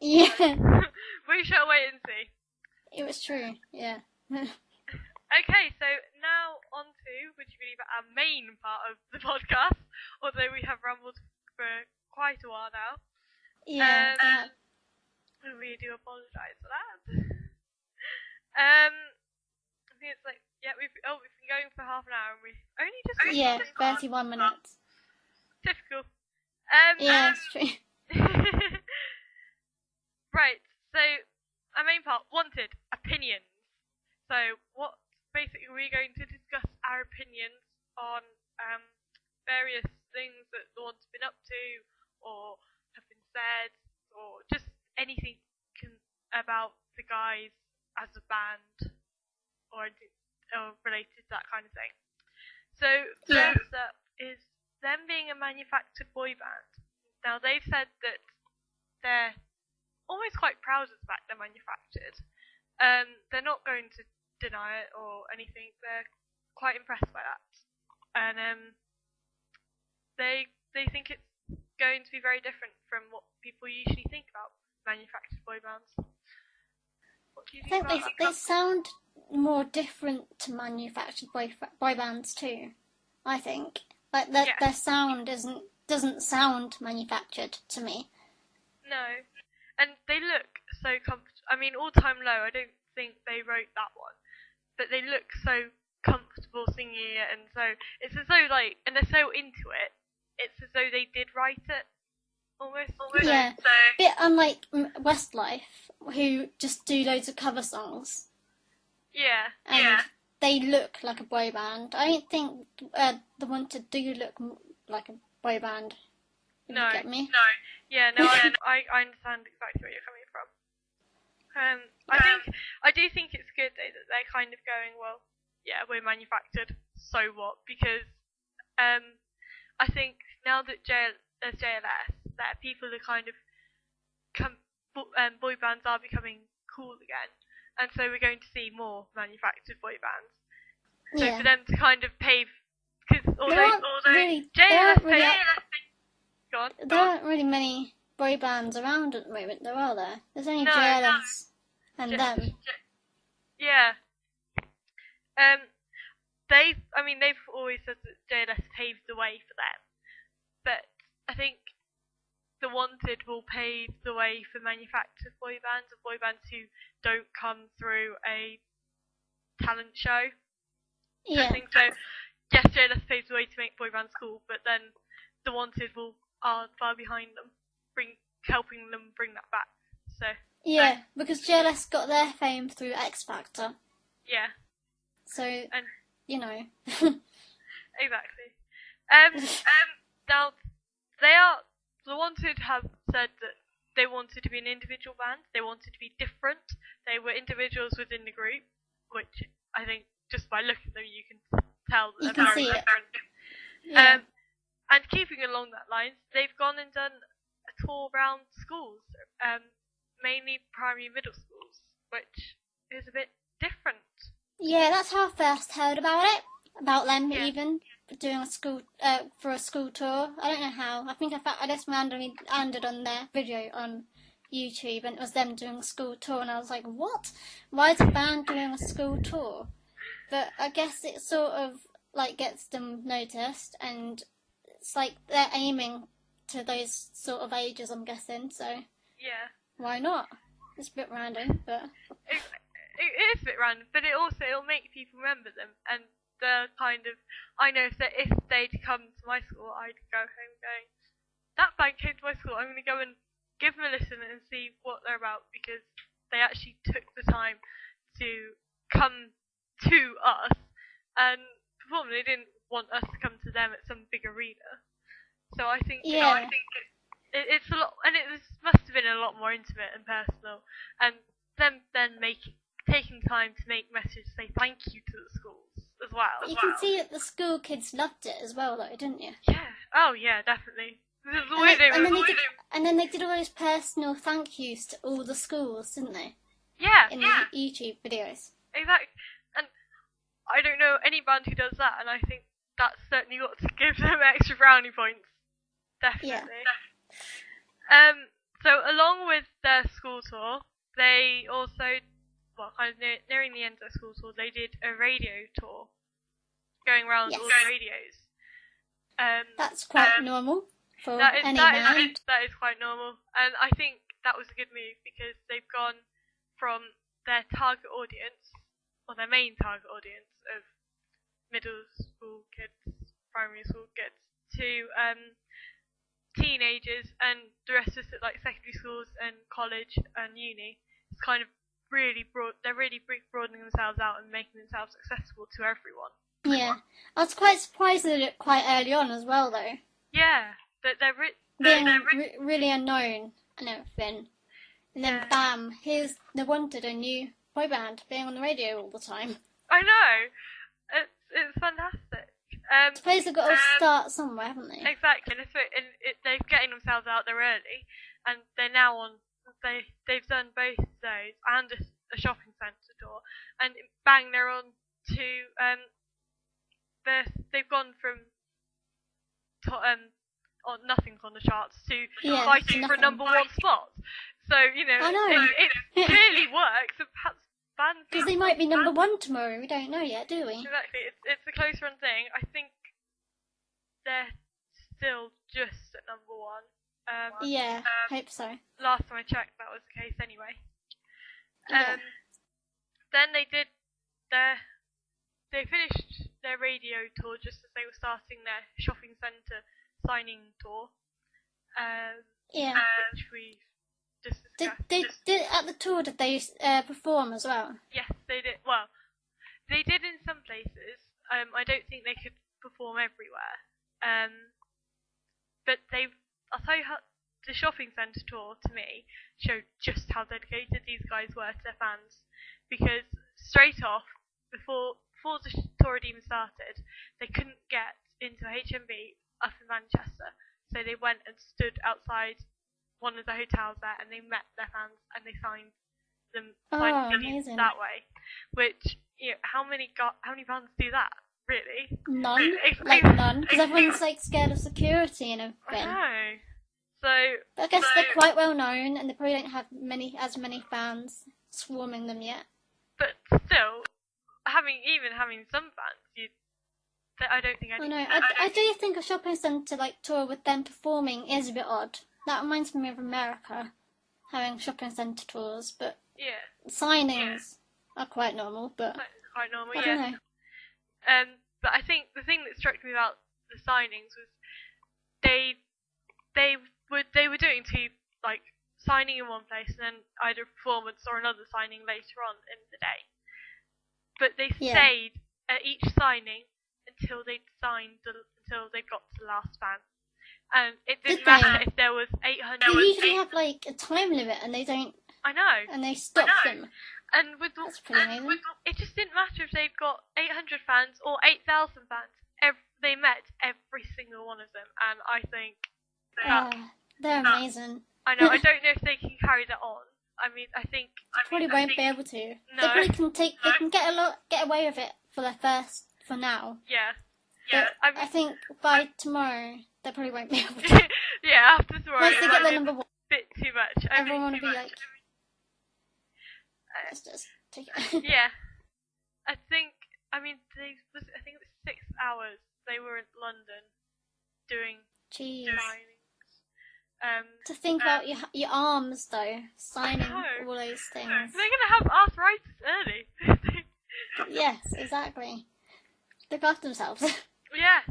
Yeah. We shall wait and see. It was true, yeah. Okay, so now on to, would you believe it, our main part of the podcast, although we have rambled for quite a while now. Yeah. We do apologise for that. I think it's like, we've been going for half an hour and we only just... Yeah, 31 minutes. Typical. Yeah, it's true. Right, so our main part, wanted opinions. So basically we're going to discuss our opinions on various things that the Wanted's been up to, or have been said, or just anything about the guys as a band, or related to that kind of thing. So first up is them being a manufactured boy band. Now they've said that they're almost quite proud of the fact they're manufactured. They're not going to deny it or anything. They're quite impressed by that, and they think it's going to be very different from what people usually think about manufactured boy bands. What do you think about that? They sound more different to manufactured boy bands too. I think like their sound doesn't sound manufactured to me. No, and they look so comfortable. I mean, All Time Low, I don't think they wrote that one, but they look so comfortable singing it, and so it's as though and they're so into it. It's as though they did write it, almost. Yeah, so. Bit unlike Westlife, who just do loads of cover songs. Yeah. And they look like a boy band. I don't think the Wanted do look like a boy band. You get me? No. Yeah, no, I understand exactly where you're coming from. I do think it's good though that they're kind of going, well, yeah, we're manufactured, so what? Because I think now that there's JLS, that people are kind of boy bands are becoming cool again, and so we're going to see more manufactured boy bands. So for them to kind of pave, because although JLS go on. There aren't really many boy bands around at the moment, though, are there? There's only JLS and them. Yeah. They've always said that JLS paved the way for them, but I think the Wanted will pave the way for manufactured boy bands, or boy bands who don't come through a talent show. Yeah. I think so. Yes, JLS paves the way to make boy bands cool, but then the Wanted are far behind them, helping them bring that back. So yeah, because JLS got their fame through X Factor. Yeah. So exactly. Now the Wanted have said that they wanted to be an individual band. They wanted to be different. They were individuals within the group, which I think just by looking at them you can tell that they're very different. Yeah. And keeping along that line, they've gone and done a tour around schools, mainly primary and middle schools, which is a bit different. Yeah, that's how I first heard about them even doing a school for a school tour. I don't know how. I just randomly landed on their video on YouTube, and it was them doing a school tour, and I was like, what? Why is a band doing a school tour? But I guess it sort of gets them noticed, and it's like they're aiming to those sort of ages, I'm guessing, so yeah, why not? It's a bit random, but it is a bit random, but it'll make people remember them, and the kind of, I know if they'd come to my school, I'd go home going, that band came to my school, I'm going to go and give them a listen and see what they're about, because they actually took the time to come to us and perform. They didn't want us to come to them at some big arena. So I think it's a lot, and it must have been a lot more intimate and personal, and them then taking time to make messages, say thank you to the schools as well. You can see that the school kids loved it as well, though, didn't you? Yeah. Oh yeah, definitely. And then they did all those personal thank yous to all the schools, didn't they? Yeah. In the YouTube videos. Exactly. And I don't know any band who does that, and I think that's certainly got to give them extra brownie points. Definitely. Yeah. So along with their school tour, they also, well, kind of nearing the end of their school tour, they did a radio tour, going around all the radios. That's quite normal for any that band. that is quite normal, and I think that was a good move because they've gone from their target audience, or their main target audience of middle school kids, primary school kids, to teenagers and the rest of like secondary schools and college and uni. It's kind of really broad. They're really broadening themselves out and making themselves accessible to everyone. Yeah, I was quite surprised they did it quite early on as well, though. Yeah, but they're really unknown and everything. And then bam, here's The Wanted, a new boy band being on the radio all the time. I know, it's fantastic. I suppose they've got to start somewhere, haven't they? Exactly, and they're getting themselves out there early, and they're now on. They've done both those and a shopping centre tour, and bang, they're on to they've gone from on nothing on the charts to fighting for number one spot. So I know. it clearly works. And perhaps bands because they might be number one tomorrow. We don't know yet, do we? Exactly. It's a close run thing. I think they're still just at number one. Yeah, hope so. Last time I checked, that was the case anyway. Yeah. Then they finished their radio tour just as they were starting their shopping centre signing tour. Which we just discussed. At the tour, did they perform as well? Yes, they did. Well, they did in some places. I don't think they could perform everywhere. But I'll tell you how the shopping centre tour to me showed just how dedicated these guys were to their fans. Because straight off, before the tour had even started, they couldn't get into HMV up in Manchester. So they went and stood outside one of the hotels there, and they met their fans and they signed them amazing. That way. Which, how many bands do that? Really? None. None. Because everyone's scared of security and everything. I know. So. But I guess they're quite well known, and they probably don't have as many fans swarming them yet. But still, having some fans, I don't think. I do think a shopping centre tour with them performing is a bit odd. That reminds me of America, having shopping centre tours, but signings are quite normal. But quite normal, I don't know. But I think the thing that struck me about the signings was they were doing two signing in one place and then either a performance or another signing later on in the day. But they stayed at each signing until they until they got to the last band. And it didn't matter if there was 800. They usually have a time limit, and they don't. I know. And they stop them. And that's pretty amazing. It just didn't matter if they've got 800 fans or 8,000 fans. They met every single one of them, and I think they're amazing. I know. I don't know if they can carry that on. I mean, I think they probably won't be able to. No. They probably can take. They can get away with it for now. Yeah. Yeah. But I think by tomorrow they probably won't be able to. Yeah, after tomorrow. Once they get their number one. Bit too much. Everyone will be like. Let's just take it. Yeah. I think it was 6 hours they were in London doing signings. To think about your arms though, signing all those things. They're gonna have arthritis early. Yes, exactly. Look after themselves. Yeah,